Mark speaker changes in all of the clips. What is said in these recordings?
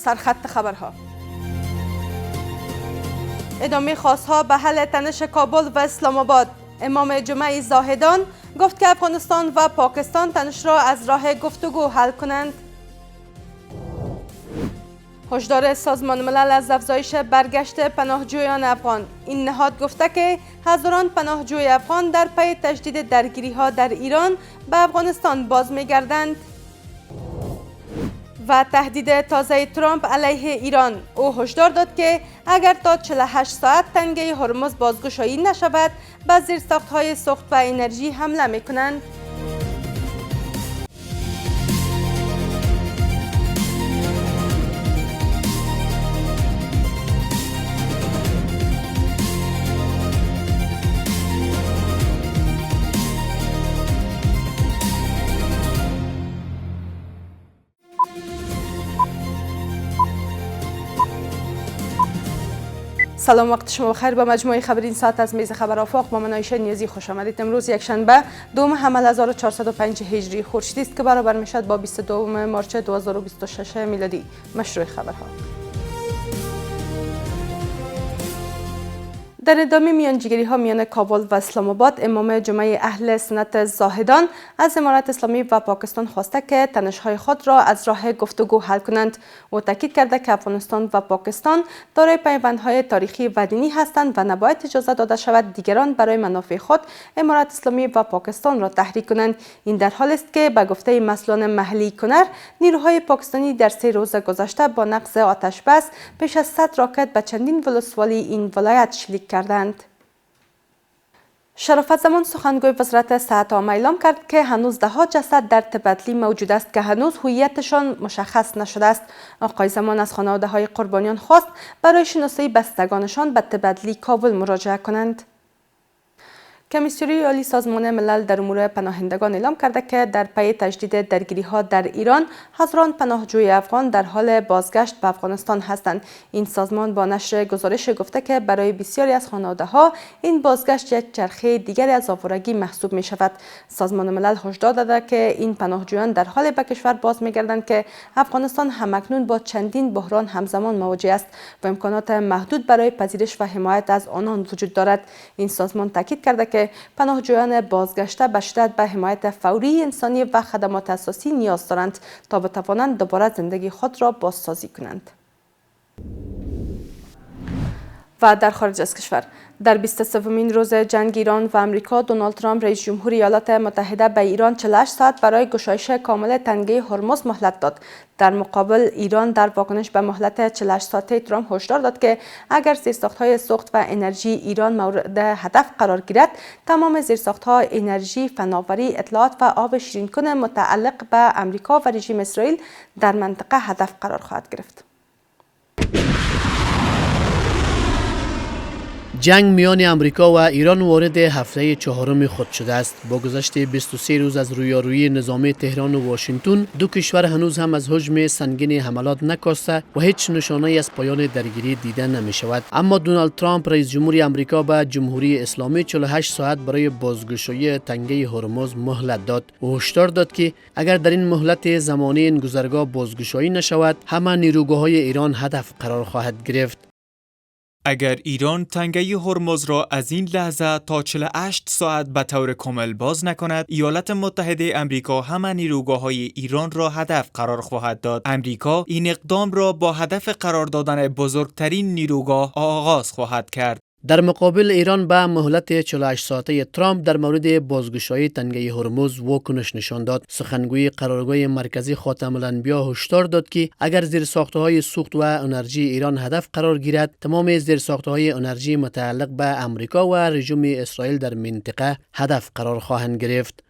Speaker 1: سرخط خبرها. ادامه خواستها به حل تنش کابل و اسلام آباد. امام جمعه زاهدان گفت که افغانستان و پاکستان تنش را از راه گفتگو حل کنند. هشدار سازمان ملل از افزایش برگشت پناهجویان افغان. این نهاد گفته که هزاران پناهجوی افغان در پی تجدید درگیری‌ها در ایران به افغانستان باز می‌گردند. و تهدید تازه ترامپ علیه ایران. او هشدار داد که اگر تا 48 ساعت تنگه هرمز بازگشایی نشود، به زیرساخت‌های سوخت و انرژی حمله می‌کنند. سلام، وقت شما بخیر. به مجموعه خبری این ساعت از میز خبر آفاق با من عایشه نیازی خوش آمدید. امروز یکشنبه 2 حمل 1405 هجری خورشیدی است که برابر میشد با 22 مارچ 2026 میلادی. مشروع خبرها. در ادامه میانجیگری ها میان کابل و اسلام آباد، امام جمعه اهل سنت زاهدان از امارت اسلامی و پاکستان خواسته که تنش های خود را از راه گفتگو حل کنند. او تاکید کرده که افغانستان و پاکستان دارای پیوندهای تاریخی و دینی هستند و نباید اجازه داده شود دیگران برای منافع خود امارت اسلامی و پاکستان را تحریک کنند. این در حالی است که به گفته مسئولان محلی کنر، نیروهای پاکستانی در 3 روز گذشته با نقض آتش بس بیش از 100 راکت به چندین ولسوالی این ولایت شلیک کردند. شرافت زمان سخنگوی وزارت صحت عامه اعلام کرد که هنوز ده‌ها جسد در تبدیلی موجود است که هنوز هویتشان مشخص نشده است. آقای زمان از خانواده‌های قربانیان خواست برای شناسایی بستگانشان به تبدیلی کابل مراجعه کنند. کمیسیون عالی سازمان ملل در امور پناهندگان اعلام کرده که در پی تجدید درگیری‌ها در ایران، هزاران پناهجوی افغان در حال بازگشت به افغانستان هستند. این سازمان با نشر گزارش گفته که برای بسیاری از خانواده‌ها این بازگشت یک چرخه دیگری از آوارگی محسوب می شود. سازمان ملل هشدار داده که این پناهجویان در حال به کشور باز می‌گردند که افغانستان همکنون با چندین بحران همزمان مواجه است و امکانات محدود برای پذیرش و حمایت از آنان وجود دارد. این سازمان تاکید کرده که پناهجویان بازگشته به شدت به حمایت فوری انسانی و خدمات اساسی نیاز دارند تا بتوانند دوباره زندگی خود را بازسازی کنند. و در خارج از کشور، در 23مین روز جنگ ایران و امریکا، دونالد ترامپ رئیس جمهور ایالات متحده به ایران 48 ساعت برای گشایش کامل تنگه هرمز مهلت داد. در مقابل ایران در واکنش به مهلت 48 ساعته ترامپ هشدار داد که اگر زیرساخت‌های سوخت و انرژی ایران مورد هدف قرار گیرد، تمام زیرساخت‌ها انرژی، فناوری، اطلاعات و آب شیرین‌کن متعلق به امریکا و رژیم اسرائیل در منطقه هدف قرار خواهد گرفت.
Speaker 2: جنگ میان امریکا و ایران وارد هفته 4 خود شده است. با گذشت 23 روز از رویارویی نظامی تهران و واشنگتن، دو کشور هنوز هم از حجم سنگین حملات نکاسته و هیچ نشانه از پایان درگیری دیده نمی شود. اما دونالد ترامپ رئیس جمهوری امریکا به جمهوری اسلامی 48 ساعت برای بازگشایی تنگه هرمز مهلت داد و هشدار داد که اگر در این مهلت زمانی این گذرگاه بازگشایی نشود، همه نیروگاه‌های ایران هدف قرار خواهد گرفت.
Speaker 3: اگر ایران تنگه هرمز را از این لحظه تا 48 ساعت به طور کامل باز نکند، ایالات متحده امریکا همه نیروگاه‌های ایران را هدف قرار خواهد داد. امریکا این اقدام را با هدف قرار دادن بزرگترین نیروگاه آغاز خواهد کرد.
Speaker 2: در مقابل ایران به مهلت 48 ساعته ترامپ در مورد بازگشایی تنگه هرمز واکنش نشان داد. سخنگوی قرارگاه مرکزی خاتم الانبیا هشدار داد که اگر زیرساخت‌های سوخت و انرژی ایران هدف قرار گیرد، تمام زیرساخت‌های انرژی متعلق به امریکا و رژیم اسرائیل در منطقه هدف قرار خواهند گرفت.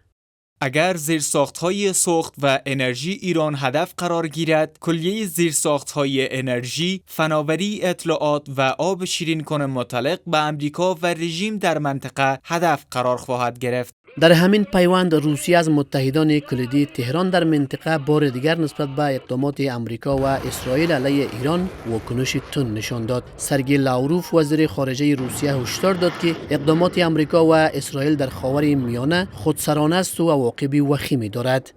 Speaker 3: اگر زیرساخت‌های سوخت و انرژی ایران هدف قرار گیرد، کلیه زیرساخت‌های انرژی، فناوری، اطلاعات و آب شیرین‌کن متعلق به امریکا و رژیم در منطقه هدف قرار خواهد گرفت.
Speaker 2: در همین پیوند، روسیه از متحدان کلیدی تهران در منطقه بار دیگر نسبت به اقدامات امریکا و اسرائیل علیه ایران واکنش تند نشان داد. سرگئی لاوروف وزیر خارجه روسیه هشدار داد که اقدامات امریکا و اسرائیل در خاور میانه خودسرانه است و عواقب وخیمی دارد.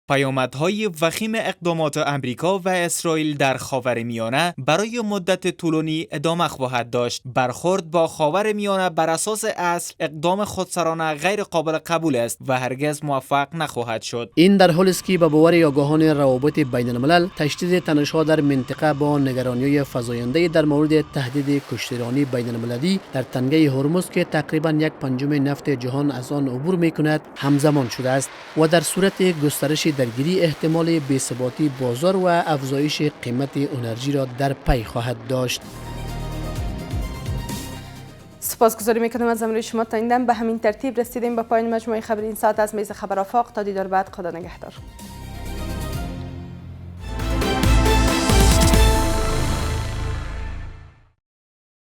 Speaker 3: پیامدهای وخیم اقدامات آمریکا و اسرائیل در خاورمیانه برای مدت طولانی ادامه خواهد داشت. برخورد با خاورمیانه بر اساس اصل اقدام خودسرانه غیر قابل قبول است و هرگز موفق نخواهد شد.
Speaker 2: این در حالی است که به باور آگاهان روابط بین الملل تشدید تنش‌ها در منطقه با نگرانی‌های فزاینده در مورد تهدید کشتیرانی بین المللی در تنگه هرمز که تقریباً 1/5 نفت جهان از آن عبور می‌کند همزمان شده است و در صورت گسترش درگیری احتمال بی‌ثباتی بازار و افزایش قیمت انرژی را در پی خواهد داشت.
Speaker 1: سپاسگزاری میکنم از همراهی شما. تا این دم به همین ترتیب رسیدیم به پایان مجموعه خبری این ساعت از میز خبر آفاق. تا دیدار بعد، خدا نگهدار.